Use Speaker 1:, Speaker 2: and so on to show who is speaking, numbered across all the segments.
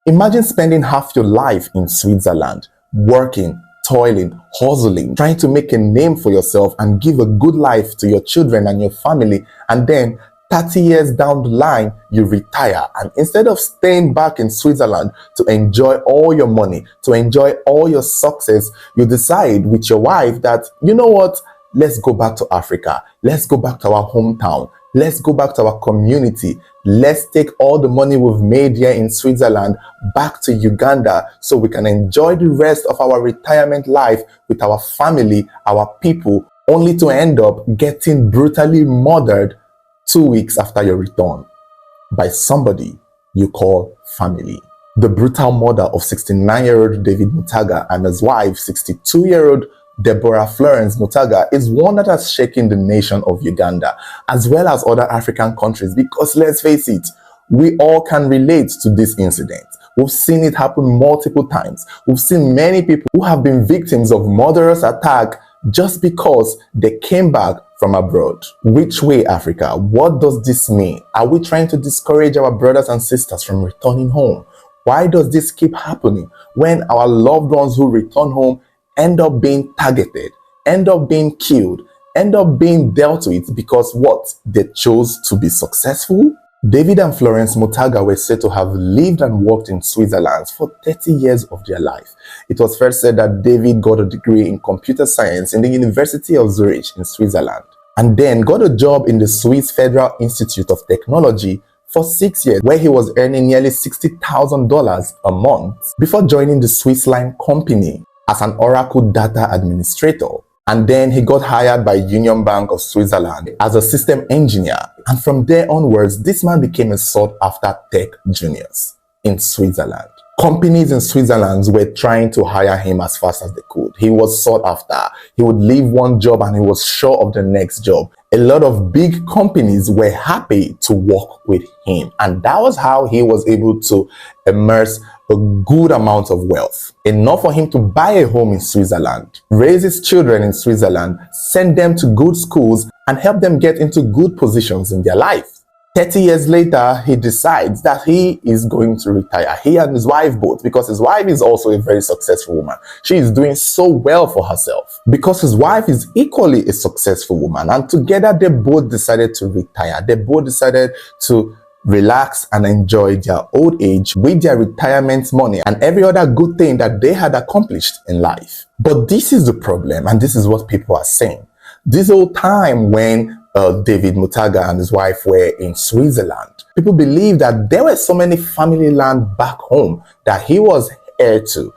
Speaker 1: Imagine spending half your life in Switzerland, working, toiling, hustling, trying to make a name for yourself and give a good life to your children and your family, and then 30 years down the line, you retire, and instead of staying back in Switzerland to enjoy all your money, to enjoy all your success, you decide with your wife that, you know what, let's go back to Africa, let's go back to our hometown, let's go back to our community, let's take all the money we've made here in Switzerland back to Uganda so we can enjoy the rest of our retirement life with our family, our people, only to end up getting brutally murdered 2 weeks after your return by somebody you call family. The brutal murder of 69-year-old David Mutaga and his wife, 62-year-old Deborah Florence Mutaga, is one that has shaken the nation of Uganda, as well as other African countries, because let's face it, we all can relate to this incident. We've seen it happen multiple times. We've seen many people who have been victims of murderous attack just because they came back from abroad. Which way, Africa? What does this mean? Are we trying to discourage our brothers and sisters from returning home? Why does this keep happening when our loved ones who return home end up being targeted, end up being killed, end up being dealt with because what? They chose to be successful? David and Florence Mutaga were said to have lived and worked in Switzerland for 30 years of their life. It was first said that David got a degree in computer science in the University of Zurich in Switzerland, and then got a job in the Swiss Federal Institute of Technology for 6 years, where he was earning nearly $60,000 a month before joining the Swiss Line company as an Oracle data administrator. And then he got hired by Union Bank of Switzerland as a system engineer. And from there onwards, this man became a sought-after tech genius in Switzerland. Companies in Switzerland were trying to hire him as fast as they could. He was sought after. He would leave one job and he was sure of the next job. A lot of big companies were happy to work with him. And that was how he was able to immerse a good amount of wealth, enough for him to buy a home in Switzerland, raise his children in Switzerland, send them to good schools, and help them get into good positions in their life. 30 years later, he decides that he is going to retire. He and his wife both, because his wife is also a very successful woman. She is doing so well for herself because his wife is equally a successful woman. And together, they both decided to retire. They both decided to relax and enjoy their old age with their retirement money and every other good thing that they had accomplished in life. But this is the problem, and this is what people are saying. This whole time when David Mutaga and his wife were in Switzerland, people believe that there were so many family land back home that he was heir to,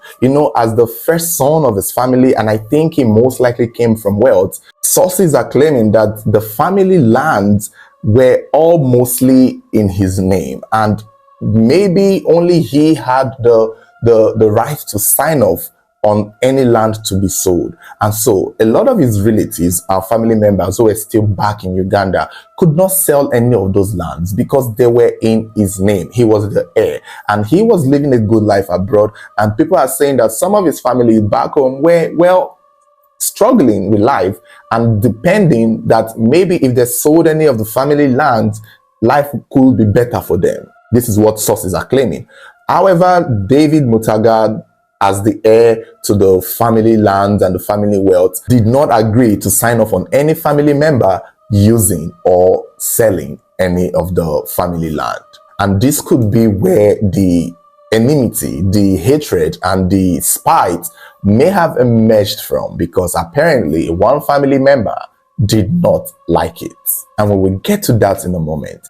Speaker 1: as the first son of his family, and I think he most likely came from wealth. Sources are claiming that the family lands were all mostly in his name, and maybe only he had the right to sign off on any land to be sold. And so a lot of his relatives, our family members who were still back in Uganda, could not sell any of those lands because they were in his name. He was the heir and he was living a good life abroad. And people are saying that some of his family back home were, struggling with life and depending that maybe if they sold any of the family lands, life could be better for them. This is what sources are claiming. However, David Mutaga, as the heir to the family lands and the family wealth, did not agree to sign off on any family member using or selling any of the family land. And this could be where the enmity, the hatred, and the spite may have emerged from, because apparently one family member did not like it. And we will get to that in a moment.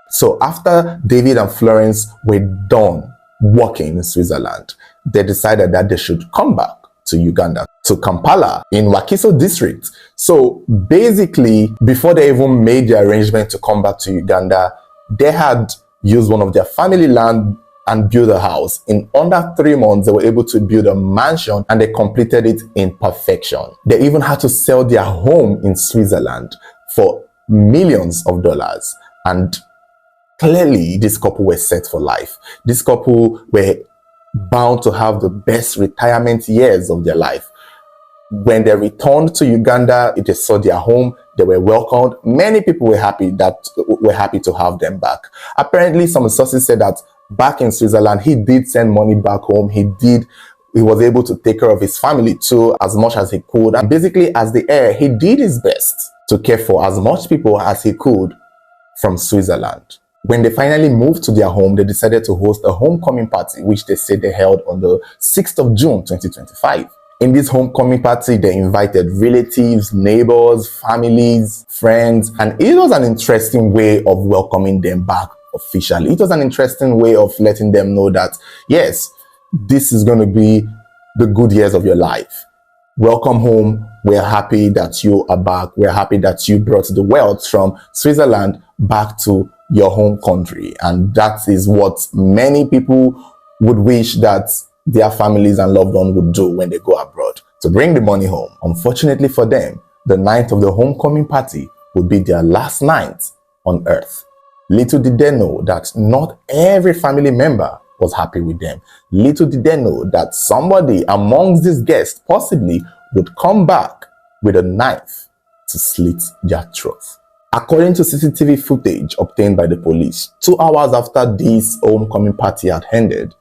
Speaker 1: So after David and Florence were done working in Switzerland, they decided that they should come back to Uganda, to Kampala in Wakiso district. So basically, before they even made the arrangement to come back to Uganda, they had used one of their family land and build a house. In under 3 months, they were able to build a mansion and they completed it in perfection. They even had to sell their home in Switzerland for millions of dollars. And clearly, this couple were set for life. This couple were bound to have the best retirement years of their life. When they returned to Uganda, they saw their home, they were welcomed. Many people were happy to have them back. Apparently, some sources said that back in Switzerland, he did send money back home. He was able to take care of his family too, as much as he could. And basically, as the heir, he did his best to care for as much people as he could from Switzerland. When they finally moved to their home, they decided to host a homecoming party, which they said they held on the 6th of June, 2025. In this homecoming party, they invited relatives, neighbors, families, friends, and it was an interesting way of welcoming them back officially. It was an interesting way of letting them know that, yes, this is going to be the good years of your life. Welcome home. We're happy that you are back. We're happy that you brought the wealth from Switzerland back to your home country. And that is what many people would wish that their families and loved ones would do when they go abroad, to bring the money home. Unfortunately for them, the night of the homecoming party would be their last night on earth. Little did they know that not every family member was happy with them. Little did they know that somebody amongst these guests possibly would come back with a knife to slit their throat. According to CCTV footage obtained by the police, 2 hours after this homecoming party had ended,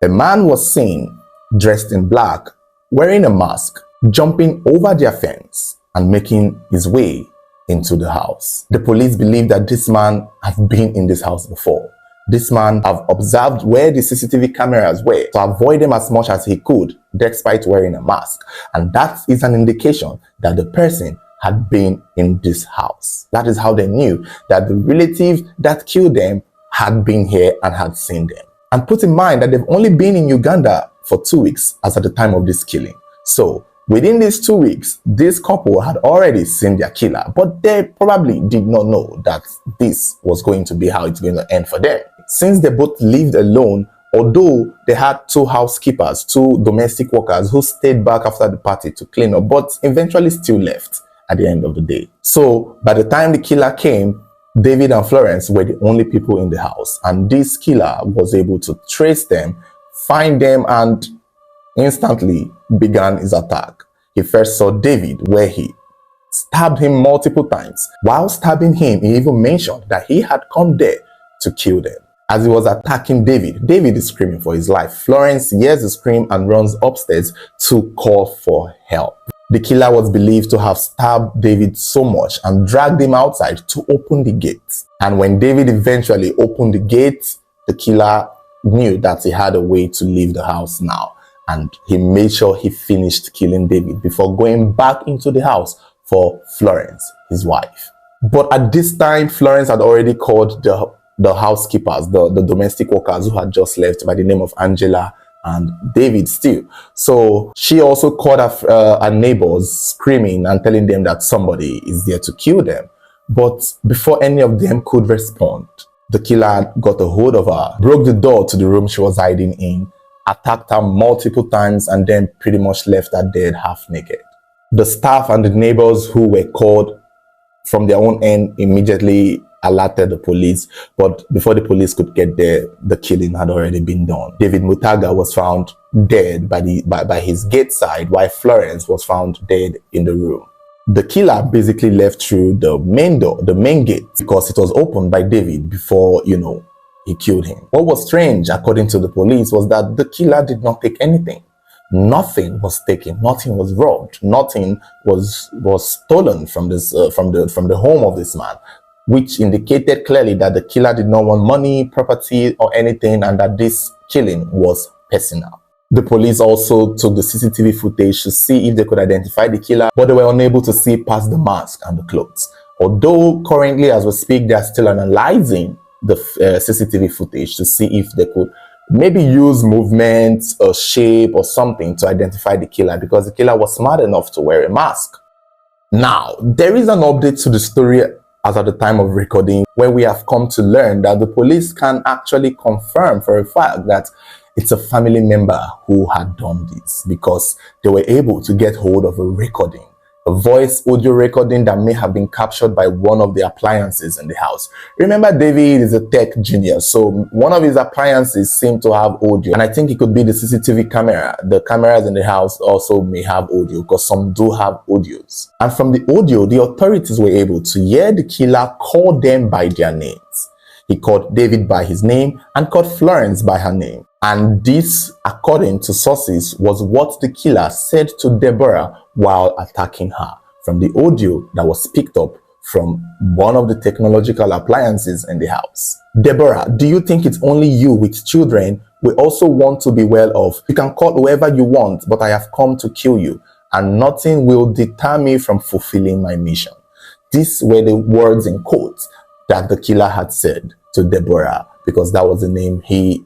Speaker 1: a man was seen dressed in black, wearing a mask, jumping over their fence and making his way into the house. The police believe that this man had been in this house before. This man have observed where the CCTV cameras were to avoid them as much as he could, despite wearing a mask. And that is an indication that the person had been in this house. That is how they knew that the relative that killed them had been here and had seen them. And put in mind that they've only been in Uganda for 2 weeks as at the time of this killing. So within these 2 weeks, this couple had already seen their killer, but they probably did not know that this was going to be how it's going to end for them. Since they both lived alone, although they had 2 housekeepers, 2 domestic workers who stayed back after the party to clean up, but eventually still left at the end of the day. So by the time the killer came, David and Florence were the only people in the house, and this killer was able to trace them, find them, and instantly began his attack. He first saw David, where he stabbed him multiple times. While stabbing him, he even mentioned that he had come there to kill them. As he was attacking David, David is screaming for his life. Florence hears the scream and runs upstairs to call for help. The killer was believed to have stabbed David so much and dragged him outside to open the gate. And when David eventually opened the gate, the killer knew that he had a way to leave the house now. And he made sure he finished killing David before going back into the house for Florence, his wife. But at this time, Florence had already called the housekeepers, the domestic workers who had just left, by the name of Angela and David still. So she also called her neighbors, screaming and telling them that somebody is there to kill them. But before any of them could respond, the killer got a hold of her, broke the door to the room she was hiding in, attacked her multiple times, and then pretty much left her dead half naked. The staff and the neighbors who were called from their own end immediately alerted the police, but before the police could get there, the killing had already been done. David Mutaga was found dead by his gate side, while Florence was found dead in the room. The killer basically left through the main door, the main gate, because it was opened by David before, he killed him. What was strange, according to the police, was that the killer did not take anything. Nothing was taken, nothing was robbed, nothing was stolen from this from the home of this man, which indicated clearly that the killer did not want money, property, or anything, and that this killing was personal. The police also took the CCTV footage to see if they could identify the killer, but they were unable to see past the mask and the clothes. Although currently, as we speak, they are still analyzing the CCTV footage to see if they could maybe use movements or shape or something to identify the killer, because the killer was smart enough to wear a mask. Now, there is an update to the story as at the time of recording, where we have come to learn that the police can actually confirm for a fact that it's a family member who had done this, because they were able to get hold of a recording, a voice audio recording that may have been captured by one of the appliances in the house. Remember, David is a tech genius, so one of his appliances seemed to have audio, and I think it could be the CCTV camera. The cameras in the house also may have audio, because some do have audios. And from the audio, the authorities were able to hear the killer call them by their names. He called David by his name and called Florence by her name. And this, according to sources, was what the killer said to Deborah while attacking her, from the audio that was picked up from one of the technological appliances in the house. Deborah, do you think it's only you with children? We also want to be well off. You can call whoever you want, but I have come to kill you, and nothing will deter me from fulfilling my mission. These were the words in quotes that the killer had said to Deborah, because that was the name he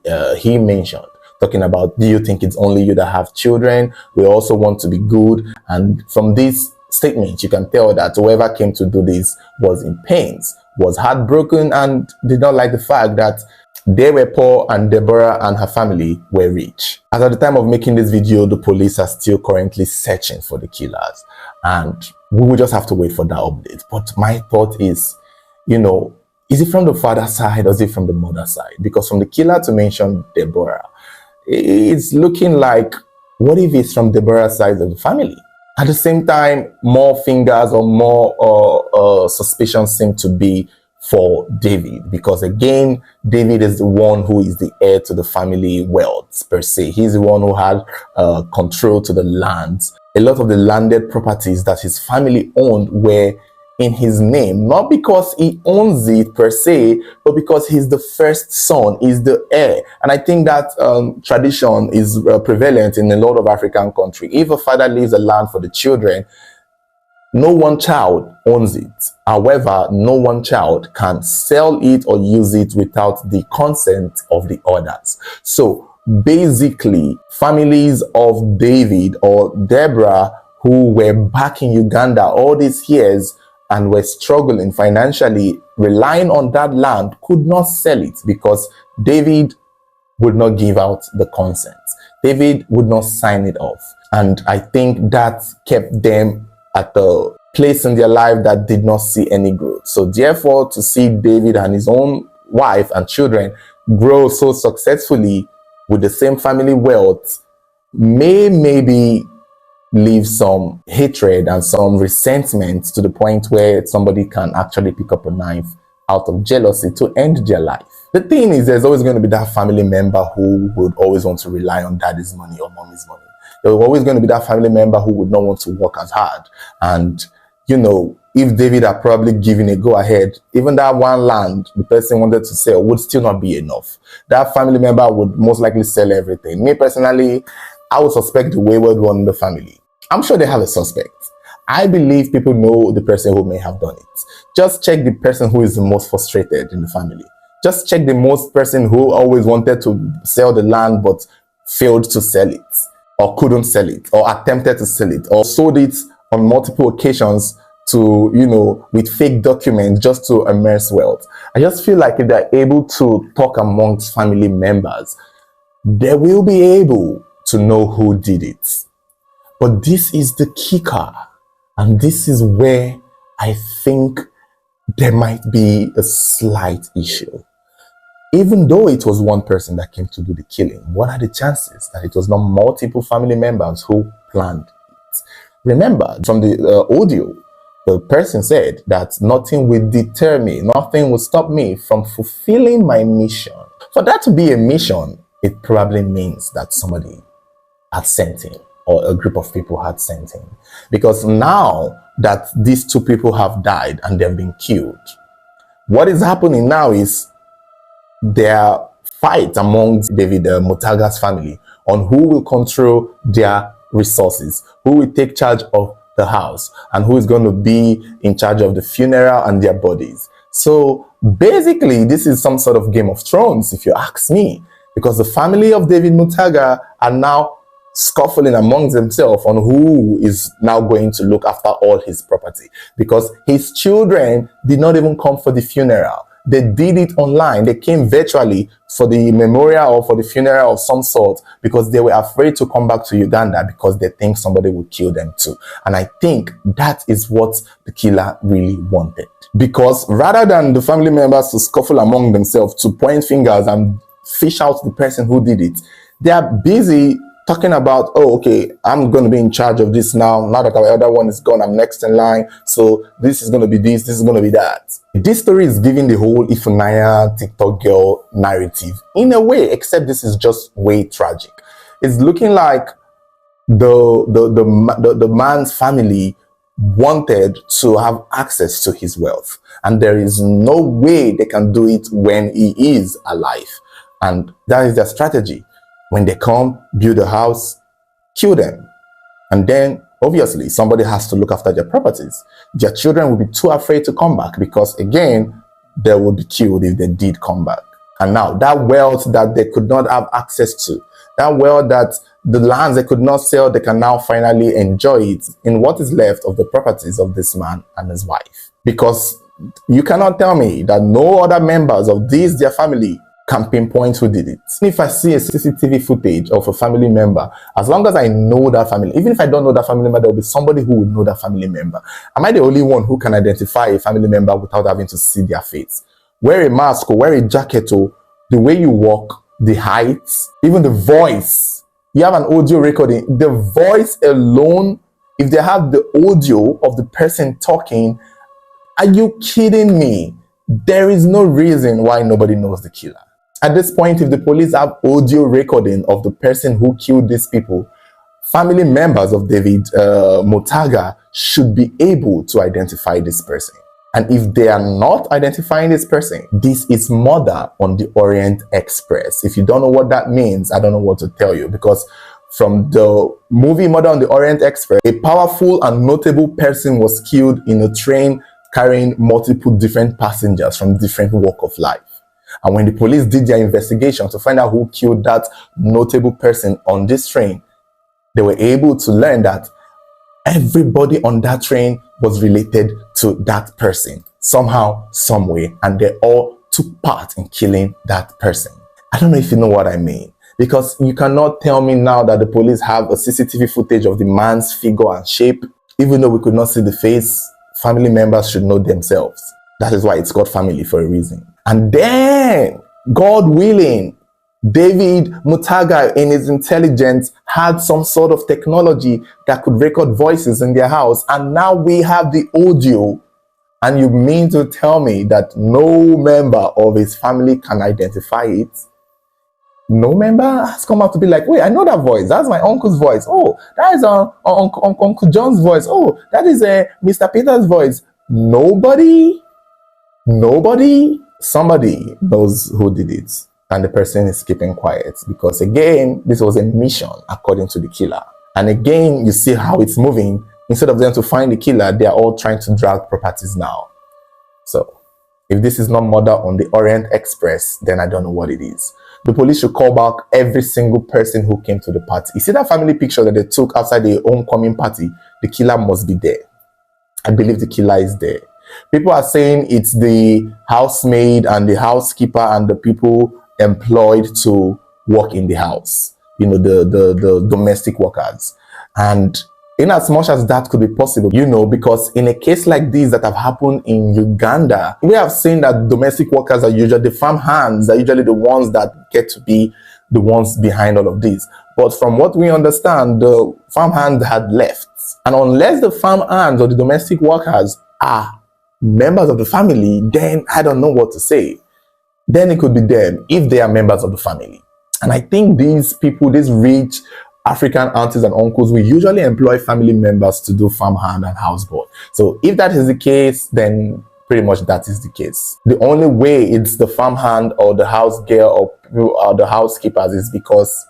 Speaker 1: mentioned, talking about, do you think it's only you that have children? We also want to be good. And from this statement, you can tell that whoever came to do this was in pains, was heartbroken, and did not like the fact that they were poor and Deborah and her family were rich. As at the time of making this video, the police are still currently searching for the killers, and we will just have to wait for that update. But my thought is, is it from the father's side or is it from the mother's side? Because from the killer to mention Deborah, it's looking like, what if it's from Deborah's side of the family? At the same time, more fingers or more suspicions seem to be for David, because again, David is the one who is the heir to the family wealth per se. He's the one who had control to the lands. A lot of the landed properties that his family owned were in his name, not because he owns it per se, but because he's the first son, he's the heir. And I think that tradition is prevalent in a lot of African countries. If a father leaves a land for the children, no one child owns it. However, no one child can sell it or use it without the consent of the others. So basically, families of David or Deborah who were back in Uganda all these years and were struggling financially, relying on that land, could not sell it because David would not give out the consent. David would not sign it off. And I think that kept them at a place in their life that did not see any growth. So therefore, to see David and his own wife and children grow so successfully with the same family wealth maybe leave some hatred and some resentment to the point where somebody can actually pick up a knife out of jealousy to end their life. The thing is, there's always going to be that family member who would always want to rely on daddy's money or mommy's money. There's always going to be that family member who would not want to work as hard. And, if David had probably given a go-ahead, even that one land the person wanted to sell would still not be enough. That family member would most likely sell everything. Me personally, I would suspect the wayward one in the family. I'm sure they have a suspect. I believe people know the person who may have done it. Just check the person who is the most frustrated in the family. Just check the most person who always wanted to sell the land but failed to sell it, or couldn't sell it, or attempted to sell it, or sold it on multiple occasions to, with fake documents just to amass wealth. I just feel like if they're able to talk amongst family members, they will be able to know who did it. But this is the kicker, and this is where I think there might be a slight issue. Even though it was one person that came to do the killing, what are the chances that it was not multiple family members who planned it? Remember, from the audio, the person said that nothing will deter me, nothing will stop me from fulfilling my mission. For that to be a mission, it probably means that somebody had sent him, or a group of people had sent him. Because now that these two people have died and they've been killed, what is happening now is their fight amongst David Mutaga's family on who will control their resources, who will take charge of the house, and who is going to be in charge of the funeral and their bodies. So basically, this is some sort of Game of Thrones, if you ask me, because the family of David Mutaga are now scuffling amongst themselves on who is now going to look after all his property, because his children did not even come for the funeral. They did it online. They came virtually for the memorial or for the funeral of some sort because they were afraid to come back to Uganda because they think somebody would kill them too. And I think that is what the killer really wanted. Because rather than the family members to scuffle among themselves, to point fingers and fish out the person who did it, they are busy talking about, oh, okay, I'm going to be in charge of this now. Now that our other one is gone, I'm next in line. So this is going to be this is going to be that. This story is giving the whole Ifunanya TikTok girl narrative in a way, except this is just way tragic. It's looking like the man's family wanted to have access to his wealth, and there is no way they can do it when he is alive. And that is their strategy. When they come, build a house, kill them. And then, obviously, somebody has to look after their properties. Their children will be too afraid to come back because, again, they would be killed if they did come back. And now, that wealth that they could not have access to, that wealth that the lands they could not sell, they can now finally enjoy it in what is left of the properties of this man and his wife. Because you cannot tell me that no other members of their family can pinpoint who did it. If I see a CCTV footage of a family member, as long as I know that family, even if I don't know that family member, there will be somebody who would know that family member. Am I the only one who can identify a family member without having to see their face? Wear a mask or wear a jacket or the way you walk, the height, even the voice. You have an audio recording. The voice alone, if they have the audio of the person talking, are you kidding me? There is no reason why nobody knows the killer. At this point, if the police have audio recording of the person who killed these people, family members of David Motaga should be able to identify this person. And if they are not identifying this person, this is Murder on the Orient Express. If you don't know what that means, I don't know what to tell you, because from the movie Murder on the Orient Express, a powerful and notable person was killed in a train carrying multiple different passengers from different walk of life. And when the police did their investigation to find out who killed that notable person on this train, they were able to learn that everybody on that train was related to that person somehow, some way, and they all took part in killing that person. I don't know if you know what I mean, because you cannot tell me now that the police have a CCTV footage of the man's figure and shape. Even though we could not see the face, family members should know themselves. That is why it's called family for a reason. And then, God willing, David Motaga in his intelligence had some sort of technology that could record voices in their house, and now we have the audio. And you mean to tell me that no member of his family can identify it? No member has come out to be like, wait, I know that voice. That's my uncle's voice. Oh, that is Uncle John's voice. Oh, that is Mr. Peter's voice. Nobody. Somebody knows who did it, and the person is keeping quiet because, again, this was a mission according to the killer. And again, you see how it's moving. Instead of them to find the killer, they are all trying to drag properties now. So if this is not Murder on the Orient Express, then I don't know what it is. The police should call back every single person who came to the party. You see that family picture that they took outside the homecoming party? The killer must be there. I believe the killer is there. People are saying it's the housemaid and the housekeeper and the people employed to work in the house, you know, the domestic workers. And in as much as that could be possible, you know, because in a case like this that have happened in Uganda, we have seen that domestic workers are usually, the farm hands are usually the ones that get to be the ones behind all of this. But from what we understand, the farm hands had left. And unless the farm hands or the domestic workers are members of the family, then I don't know what to say. Then it could be them if they are members of the family. And I think these people, these rich African aunties and uncles, we usually employ family members to do farmhand and houseboy. So if that is the case, then pretty much that is the case. The only way it's the farmhand or the house girl or the housekeepers is because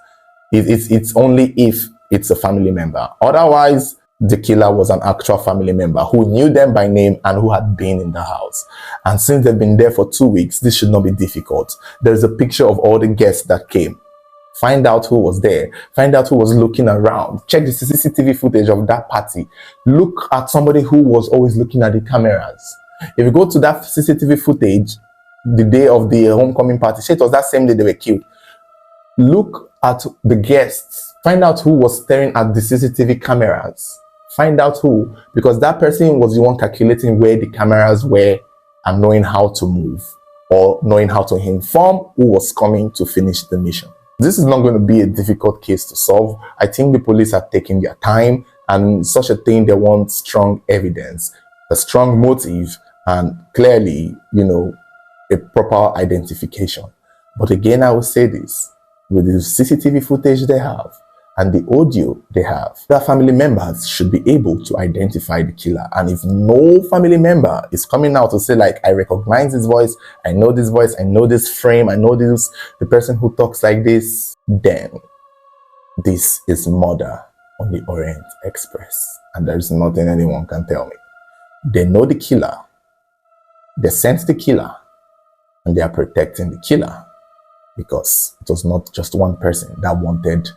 Speaker 1: it's only if it's a family member. Otherwise, the killer was an actual family member who knew them by name and who had been in the house. And since they've been there for 2 weeks, this should not be difficult. There's a picture of all the guests that came. Find out who was there. Find out who was looking around. Check the CCTV footage of that party. Look at somebody who was always looking at the cameras. If you go to that CCTV footage, the day of the homecoming party, say it was that same day they were killed. Look at the guests. Find out who was staring at the CCTV cameras. Find out who, because that person was the one calculating where the cameras were and knowing how to move or knowing how to inform who was coming to finish the mission. This is not going to be a difficult case to solve. I think the police are taking their time, and such a thing, they want strong evidence, a strong motive, and clearly, a proper identification. But again, I will say this, with the CCTV footage they have and the audio they have, their family members should be able to identify the killer. And if no family member is coming out to say, like, I recognize this voice, I know this frame, I know this, the person who talks like this, then this is murder on the Orient Express. And there is nothing anyone can tell me. They know the killer, they sent the killer, and they are protecting the killer, because it was not just one person that wanted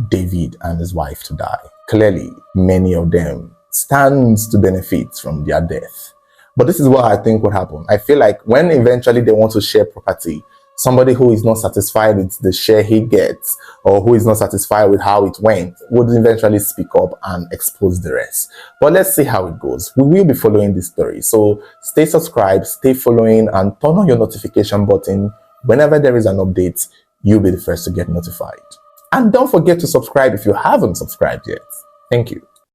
Speaker 1: David and his wife to die. Clearly, many of them stand to benefit from their death. But this is what I think would happen. I feel like when eventually they want to share property, somebody who is not satisfied with the share he gets, or who is not satisfied with how it went, would eventually speak up and expose the rest. But let's see how it goes. We will be following this story. So stay subscribed, stay following, and turn on your notification button. Whenever there is an update, you'll be the first to get notified. And don't forget to subscribe if you haven't subscribed yet. Thank you.